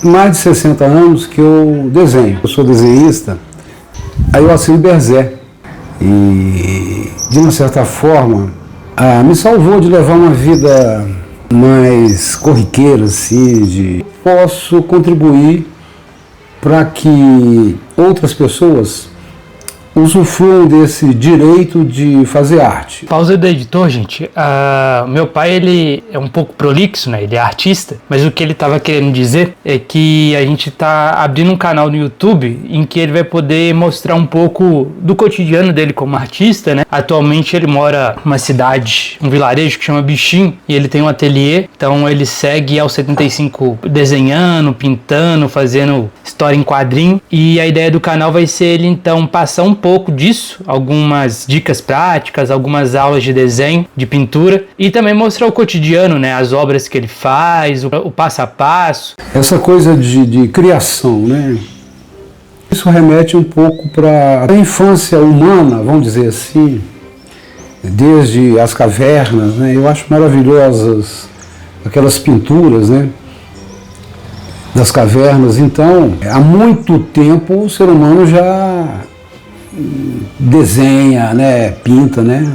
mais de 60 anos que eu desenho. Eu sou desenhista, aí eu assino Berzé. E, de uma certa forma, me salvou de levar uma vida mais corriqueira, assim, posso contribuir para que outras pessoas usufruam desse direito de fazer arte. Pausa do editor, gente. Meu pai, ele é um pouco prolixo, né? Ele é artista, mas o que ele estava querendo dizer é que a gente está abrindo um canal no YouTube em que ele vai poder mostrar um pouco do cotidiano dele como artista, né? Atualmente ele mora numa cidade, um vilarejo que chama Bichinho, e ele tem um ateliê, então ele segue aos 75 desenhando, pintando, fazendo história em quadrinho, e a ideia do canal vai ser ele então passar um pouco disso, algumas dicas práticas, algumas aulas de desenho, de pintura, e também mostrar o cotidiano, né, as obras que ele faz, o passo a passo. Essa coisa de criação, né? Isso remete um pouco para a infância humana, vamos dizer assim, desde as cavernas, né? Eu acho maravilhosas aquelas pinturas, né, das cavernas. Então, há muito tempo o ser humano já desenha, né, pinta, né?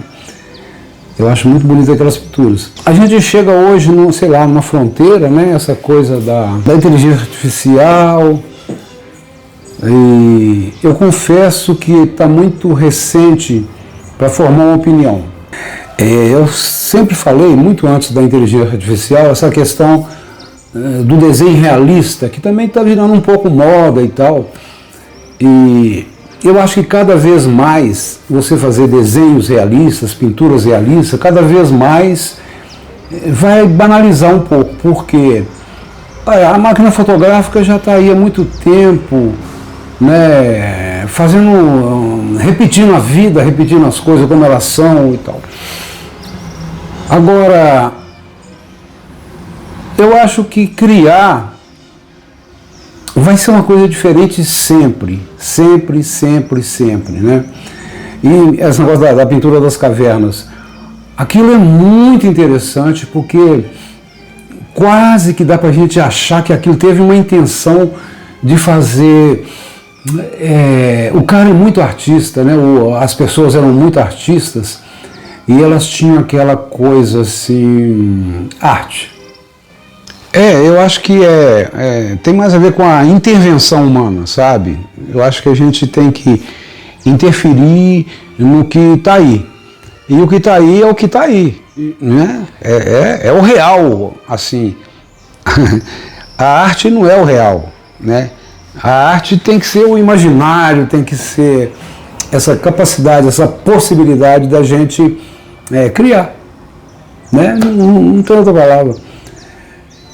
Eu acho muito bonito aquelas pinturas. A gente chega hoje, sei lá, numa fronteira, né? Essa coisa da inteligência artificial. E eu confesso que está muito recente para formar uma opinião. Eu sempre falei, muito antes da inteligência artificial, essa questão do desenho realista, que também está virando um pouco moda e tal. E eu acho que cada vez mais você fazer desenhos realistas, pinturas realistas, cada vez mais vai banalizar um pouco, porque a máquina fotográfica já está aí há muito tempo, né, repetindo a vida, repetindo as coisas como elas são e tal. Agora, eu acho que criar vai ser uma coisa diferente sempre, sempre, sempre, sempre, né? E esse negócio da pintura das cavernas, aquilo é muito interessante porque quase que dá pra gente achar que aquilo teve uma intenção de fazer... o cara é muito artista, né? As pessoas eram muito artistas e elas tinham aquela coisa assim, arte. Eu acho que tem mais a ver com a intervenção humana, sabe? Eu acho que a gente tem que interferir no que está aí. E o que está aí é o que está aí, né? É o real, assim. A arte não é o real, né? A arte tem que ser o imaginário, tem que ser essa capacidade, essa possibilidade da gente criar, né? Não tem outra palavra.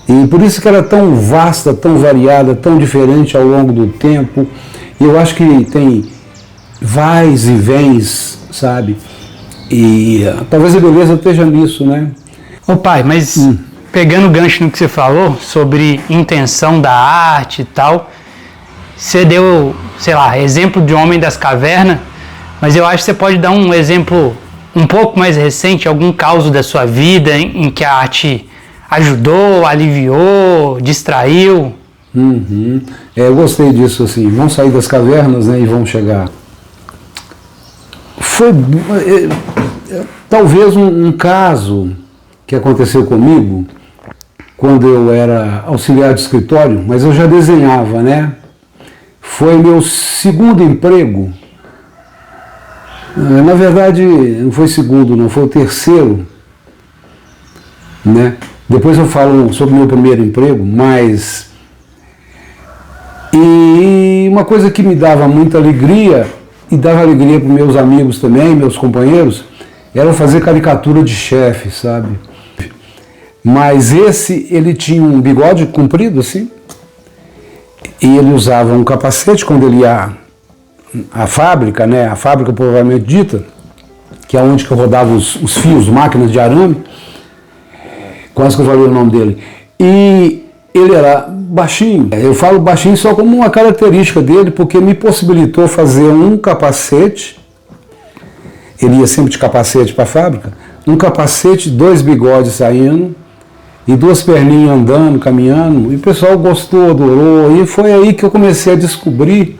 E por isso que ela é tão vasta, tão variada, tão diferente ao longo do tempo. E eu acho que tem vais e vens, sabe? E talvez a beleza esteja nisso, né? Ô pai, mas pegando o gancho no que você falou sobre intenção da arte e tal, você deu, sei lá, exemplo de Homem das Cavernas, mas eu acho que você pode dar um exemplo um pouco mais recente, algum caso da sua vida em que a arte ajudou, aliviou, distraiu. Eu gostei disso, assim, vamos sair das cavernas, né, e vamos chegar. Foi talvez um caso que aconteceu comigo quando eu era auxiliar de escritório, mas eu já desenhava, né? Foi meu segundo emprego. Na verdade, não foi segundo, não, foi o terceiro, né? Depois eu falo sobre o meu primeiro emprego, mas... E uma coisa que me dava muita alegria, e dava alegria para meus amigos também, meus companheiros, era fazer caricatura de chefe, sabe? Mas ele tinha um bigode comprido, assim, e ele usava um capacete quando ele ia à fábrica, né? A fábrica provavelmente dita, que é onde que eu rodava os fios, máquinas de arame, quase que eu falei o nome dele. E ele era baixinho. Eu falo baixinho só como uma característica dele, porque me possibilitou fazer um capacete. Ele ia sempre de capacete para a fábrica. Um capacete, 2 bigodes saindo e duas perninhas andando, caminhando, e o pessoal gostou, adorou, e foi aí que eu comecei a descobrir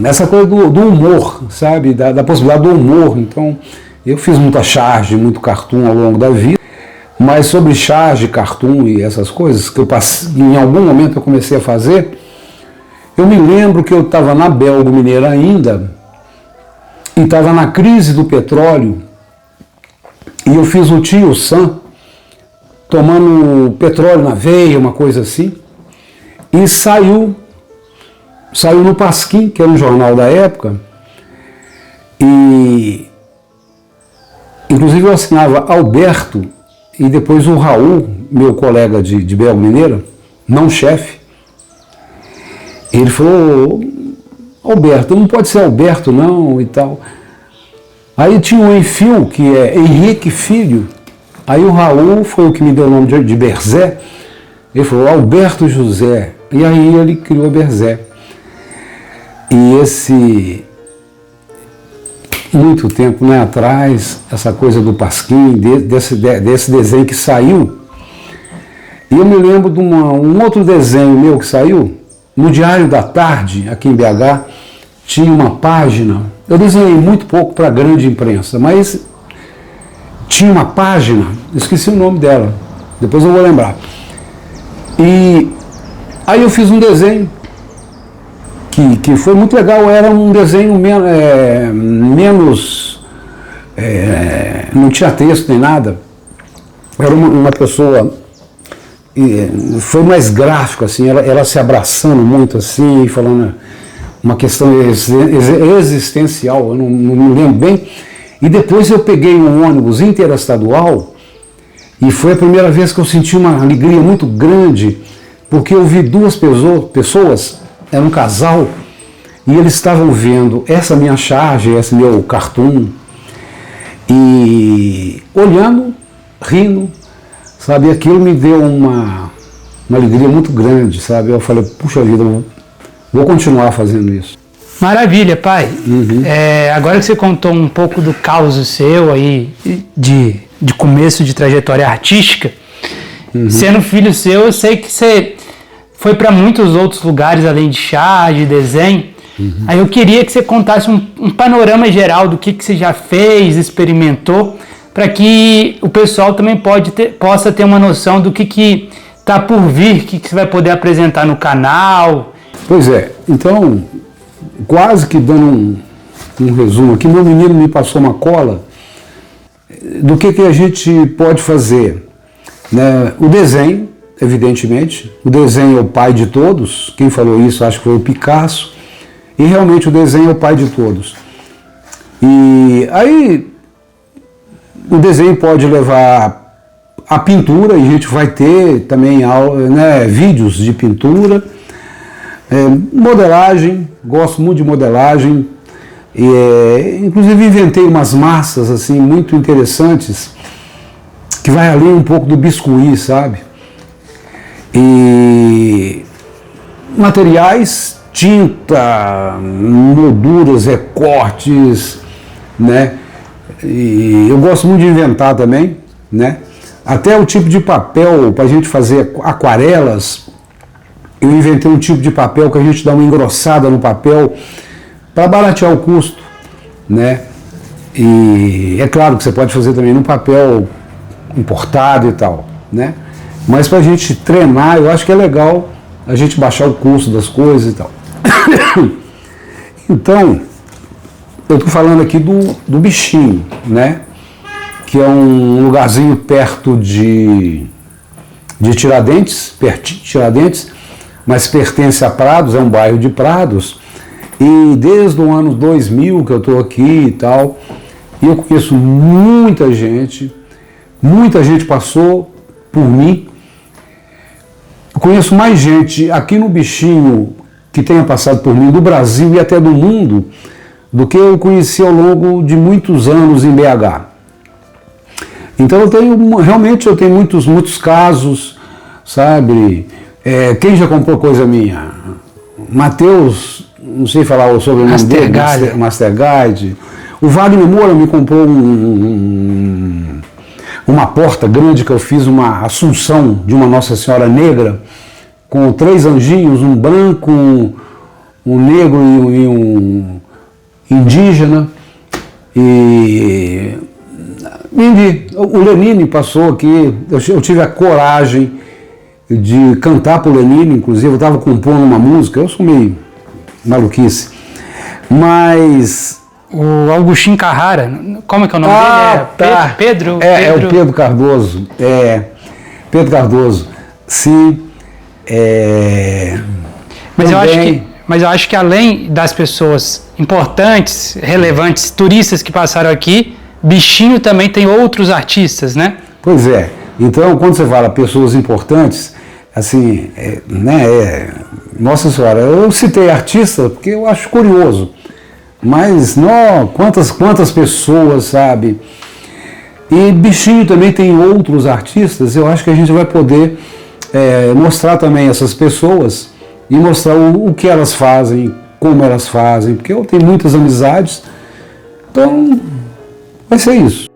essa coisa do humor, sabe, da possibilidade do humor. Então, eu fiz muita charge, muito cartoon ao longo da vida, mas sobre charge, cartoon e essas coisas, que em algum momento eu comecei a fazer, eu me lembro que eu estava na Belgo Mineira ainda, e estava na crise do petróleo, e eu fiz o Tio Sam, tomando petróleo na veia, uma coisa assim, e saiu no Pasquim, que era um jornal da época, e inclusive eu assinava Alberto, e depois o Raul, meu colega de Belgo Mineira, não chefe, ele falou, Alberto, não pode ser Alberto não, e tal. Aí tinha um Enfio, que é Henrique Filho, aí o Raul foi o que me deu o nome de Berzé, ele falou Alberto José, e aí ele criou Berzé. E muito tempo, né, atrás, essa coisa do Pasquim, desse desenho que saiu, e eu me lembro de um outro desenho meu que saiu, no Diário da Tarde, aqui em BH, tinha uma página, eu desenhei muito pouco para a grande imprensa, mas tinha uma página, esqueci o nome dela, depois eu vou lembrar. E aí eu fiz um desenho, que foi muito legal, era um desenho menos, não tinha texto nem nada, era uma pessoa, foi mais gráfico, assim, ela se abraçando muito assim, falando uma questão existencial, eu não me lembro bem, e depois eu peguei um ônibus interestadual, e foi a primeira vez que eu senti uma alegria muito grande, porque eu vi duas pessoas, era um casal, e eles estavam vendo essa minha charge, esse meu cartoon, e olhando, rindo, sabe, aquilo me deu uma alegria muito grande, sabe, eu falei, puxa vida, vou continuar fazendo isso. Maravilha, pai. Uhum. Agora que você contou um pouco do caos seu aí, de começo de trajetória artística, sendo filho seu, eu sei que você foi para muitos outros lugares, além de charge, desenho. Aí eu queria que você contasse um panorama geral do que você já fez, experimentou, para que o pessoal também possa ter uma noção do que está por vir, que você vai poder apresentar no canal. Pois é, então, quase que dando um resumo aqui, meu menino me passou uma cola do que a gente pode fazer, né? O desenho, evidentemente, o desenho é o pai de todos, quem falou isso acho que foi o Picasso, e realmente o desenho é o pai de todos. E aí o desenho pode levar a pintura, e a gente vai ter também, né, vídeos de pintura, modelagem, gosto muito de modelagem, inclusive inventei umas massas assim muito interessantes, que vai além um pouco do biscuit, sabe? E materiais, tinta, molduras, recortes, né? E eu gosto muito de inventar também, né? Até o tipo de papel para a gente fazer aquarelas, eu inventei um tipo de papel que a gente dá uma engrossada no papel para baratear o custo, né? E é claro que você pode fazer também no papel importado e tal, né? Mas para a gente treinar, eu acho que é legal a gente baixar o custo das coisas e tal. Então, eu estou falando aqui do Bichinho, né? Que é um lugarzinho perto de Tiradentes, pertinho de Tiradentes, mas pertence a Prados, é um bairro de Prados, e desde o ano 2000 que eu estou aqui e tal, e eu conheço muita gente passou por mim, eu conheço mais gente aqui no Bichinho que tenha passado por mim, do Brasil e até do mundo, do que eu conheci ao longo de muitos anos em BH. Então eu tenho muitos casos, sabe? Quem já comprou coisa minha? Matheus, não sei falar o sobrenome dele, Master Guide. O Wagner Moura me comprou um uma porta grande que eu fiz, uma assunção de uma Nossa Senhora negra, com 3 anjinhos, um branco, um negro e um indígena. E o Lenine passou aqui, eu tive a coragem de cantar para o Lenine, inclusive, eu estava compondo uma música, eu sou meio maluquice, mas... O Agostinho Carrara, como é que é o nome dele? Tá. Pedro? É o Pedro Cardoso, Pedro Cardoso, sim. Mas eu acho que além das pessoas importantes, relevantes, turistas que passaram aqui, Bichinho também tem outros artistas, né? Pois é. Então, quando você fala pessoas importantes, assim, Nossa Senhora, eu citei artista porque eu acho curioso, mas quantas pessoas, sabe? E Bichinho também tem outros artistas, eu acho que a gente vai poder mostrar também essas pessoas e mostrar o que elas fazem, como elas fazem, porque eu tenho muitas amizades, então vai ser isso.